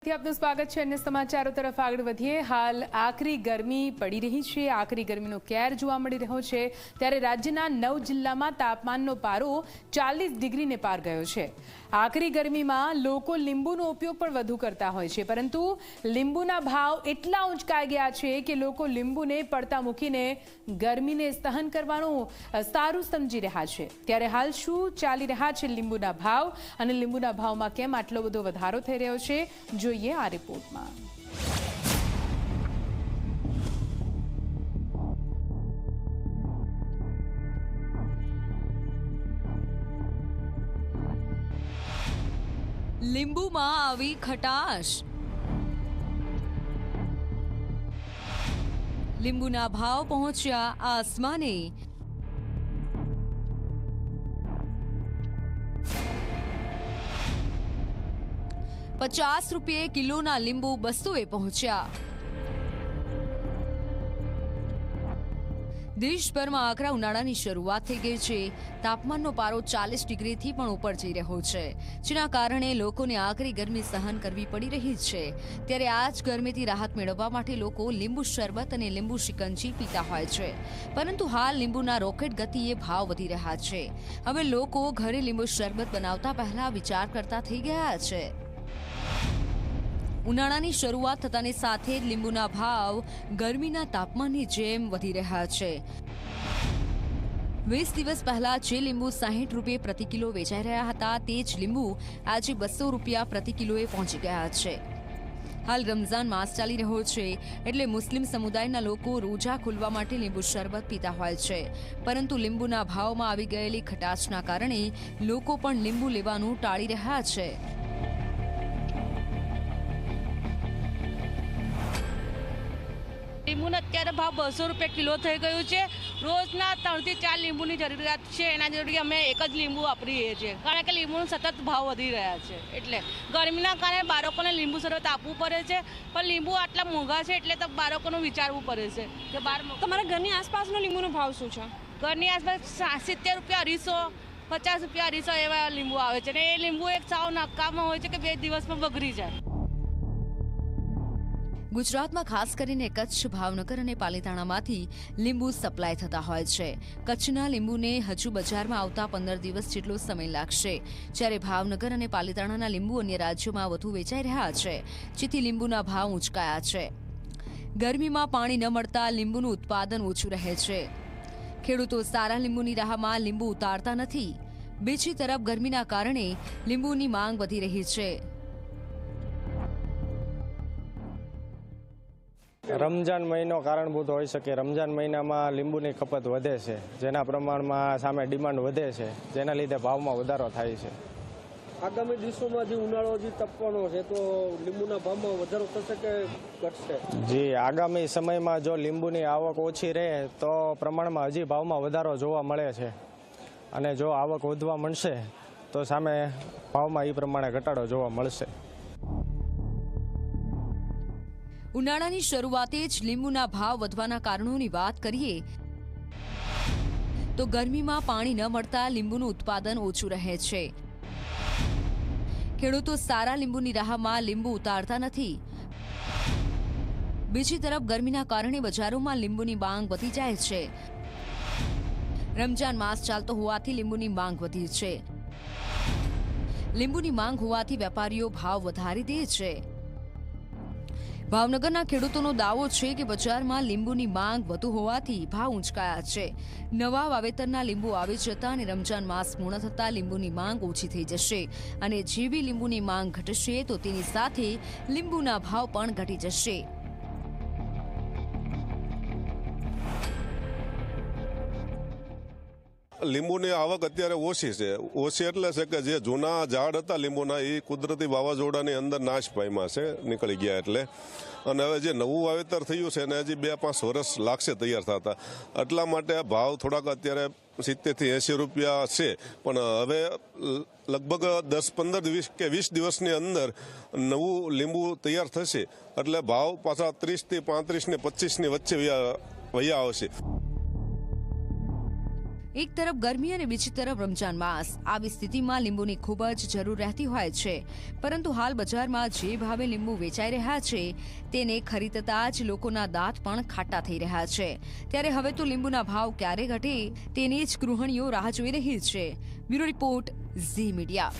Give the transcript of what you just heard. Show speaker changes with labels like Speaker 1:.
Speaker 1: ફરીથી આપનું સ્વાગત છે। અન્ય સમાચારો તરફ આગળ વધીએ। હાલ આકરી ગરમી પડી રહી છે। આકરી ગરમીનો કેર જોવા મળી રહ્યો છે। ત્યારે રાજ્યના 9 જિલ્લામાં તાપમાનનો પારો 40 ડિગ્રીને પાર ગયો છે। આકરી ગરમીમાં લોકો લીંબુનો ઉપયોગ પણ વધુ કરતા હોય છે, પરંતુ લીંબુના ભાવ એટલા ઊંચકાઈ ગયા છે કે લોકો લીંબુને પડતા મૂકીને ગરમીને સહન કરવાનું સારું સમજી રહ્યા છે। ત્યારે હાલ શું ચાલી રહ્યા છે લીંબુના ભાવ અને લીંબુના ભાવમાં કેમ આટલો બધો વધારો થઈ રહ્યો છે, જોઈએ આ રિપોર્ટમાં।
Speaker 2: લીંબુમાં આવી ખટાશ, લીંબુના ભાવ પહોંચ્યા આસમાને। ₹50 કિલોના લીંબુ 200 પહોંચ્યા। દેશભરમાં આકરા ઉનાળાની શરૂઆત થઈ ગઈ છે। તાપમાનનો પારો 40 ડિગ્રીથી પણ ઉપર જઈ રહ્યો છે, જેના કારણે લોકોને આકરી ગરમી સહન કરવી પડી રહી છે। ત્યારે આ જ ગરમીથી રાહત મેળવવા માટે લોકો લીંબુ શરબત અને લીંબુ શિકંજી પીતા હોય છે, પરંતુ હાલ લીંબુના રોકેટ ગતિએ ભાવ વધી રહ્યા છે। હવે લોકો ઘરે લીંબુ શરબત બનાવતા પહેલા વિચાર કરતા થઈ ગયા છે। ઉનાળાની શરૂઆત થતાની સાથે જ લીંબુના ભાવ ગરમીના તાપમાનની જેમ વધી રહ્યા છે। 20 દિવસ પહેલા જે લીંબુ ₹60 પ્રતિ કિલો વેચાઈ રહ્યા હતા, તે જ લીંબુ આજે ₹200 પ્રતિ કિલોએ પહોંચી ગયા છે। હાલ રમઝાન માસ ચાલી રહ્યો છે, એટલે મુસ્લિમ સમુદાયના લોકો રોજા ખોલવા માટે લીંબુ શરબત પીતા હોય છે, પરંતુ લીંબુના ભાવમાં આવી ગયેલી ખટાશના કારણે લોકો પણ લીંબુ લેવાનું ટાળી રહ્યા છે।
Speaker 3: લીંબુનો અત્યારે ભાવ ₹200 કિલો થઈ ગયું છે। રોજના 3 થી 4 લીંબુની જરૂરિયાત છે। એના જરૂરી અમે એક જ લીંબુ વાપરીએ છીએ, કારણ કે લીંબુનો સતત ભાવ વધી રહ્યા છે। એટલે ગરમીના કારણે બાળકોને લીંબુ શરબત આપવું પડે છે, પણ લીંબુ આટલા મોંઘા છે એટલે તો બાળકોનું વિચારવું પડે છે કે બહાર।
Speaker 4: તમારા ઘરની આસપાસનો લીંબુનો ભાવ શું છે?
Speaker 3: ઘરની આસપાસ ₹70, ₹250, ₹50, ₹250 એવા લીંબુ આવે છે, અને એ લીંબુ એક સાવ નકામા હોય છે કે 2 દિવસમાં બગડી જાય।
Speaker 2: ગુજરાતમાં ખાસ કરીને કચ્છ, ભાવનગર અને પાલિતાણામાંથી લીંબુ સપ્લાય થતા હોય છે। કચ્છના લીંબુને હજુ બજારમાં આવતા 15 દિવસ જેટલો સમય લાગશે, જ્યારે ભાવનગર અને પાલિતાણાના લીંબુ અન્ય રાજ્યોમાં વધુ વેચાઈ રહ્યા છે, જેથી લીંબુના ભાવ ઊંચકાયા છે। ગરમીમાં પાણી ન મળતા લીંબુનું ઉત્પાદન ઓછું રહે છે। ખેડૂતો સારા લીંબુની રાહમાં લીંબુ ઉતારતા નથી। બીજી તરફ ગરમીના કારણે લીંબુની માંગ વધી રહી છે।
Speaker 5: રમજાન મહિનો કારણભૂત હોઈ શકે। રમજાન મહિનામાં લીંબુની ખપત વધે છે, જેના પ્રમાણમાં સામે ડિમાન્ડ વધે છે, જેના લીધે ભાવમાં વધારો થાય છે।
Speaker 6: આગામી દિવસોમાં જે ઉનાળો જે તપવાનો છે, તો લીંબુના ભાવમાં વધારો થશે કે ઘટશે?
Speaker 5: જી, આગામી સમયમાં જો લીંબુની આવક ઓછી રહે તો પ્રમાણમાં હજી ભાવમાં વધારો જોવા મળે છે, અને જો આવક વધવા મળશે તો સામે ભાવમાં એ પ્રમાણે ઘટાડો જોવા મળશે।
Speaker 2: ઉનાળાની શરૂઆતે જ લીંબુના ભાવ વધવાના કારણોની વાત કરીએ તો ગરમીમાં પાણી ન મળતા લીંબુનું ઉત્પાદન ઓછું રહે છે। ખેડૂતો સારા લીંબુની રાહમાં લીંબુ ઉતારતા નથી। બીજી તરફ ગરમીના કારણે બજારોમાં લીંબુની માંગ વધી જાય છે। રમજાન માસ ચાલતો હોવાથી લીંબુની માંગ વધી છે। લીંબુની માંગ હોવાથી વેપારીઓ ભાવ વધારી દે છે। ભાવનગરના ખેડૂતોનો દાવો છે કે બજારમાં લીંબુની માંગ વધુ હોવાથી ભાવ ઊંચકાયા છે। નવા વાવેતરના લીંબુ આવી જતા અને રમજાન માસ પૂર્ણ થતાં લીંબુની માંગ ઓછી થઈ જશે, અને જેવી લીંબુની માંગ ઘટશે તો તેની સાથે લીંબુના ભાવ પણ ઘટી જશે।
Speaker 7: લીંબુની આવક અત્યારે ઓછી છે। ઓછી એટલે છે કે જે જૂના ઝાડ હતા લીંબુના, એ કુદરતી વાવાઝોડાની અંદર નાશ પામ્યા છે, નીકળી ગયા એટલે। અને હવે જે નવું વાવેતર થયું છે એને હજી 2-5 વર્ષ લાગશે તૈયાર થતા, એટલા માટે ભાવ થોડાક અત્યારે 70 થી 80 રૂપિયા છે। પણ હવે લગભગ 10, 15, 20 કે 20 દિવસની અંદર નવું લીંબુ તૈયાર થશે, એટલે ભાવ પાછા 30 થી 35 ને 25 ની વચ્ચે વયા આવશે।
Speaker 2: એક તરફ ગરમી અને બીજી તરફ રમજાન માસ, આવી સ્થિતિમાં લીંબુની ખૂબ જ જરૂર રહેતી હોય છે, પરંતુ હાલ બજારમાં જે ભાવે લીંબુ વેચાઈ રહ્યા છે તેને ખરીદતા જ લોકોના દાંત પણ ખાટા થઈ રહ્યા છે. ત્યારે હવે તો લીંબુના ભાવ ક્યારે ઘટે તેની જ ગૃહિણીઓ રાહ જોઈ રહી છે. Bureau report, Zee media.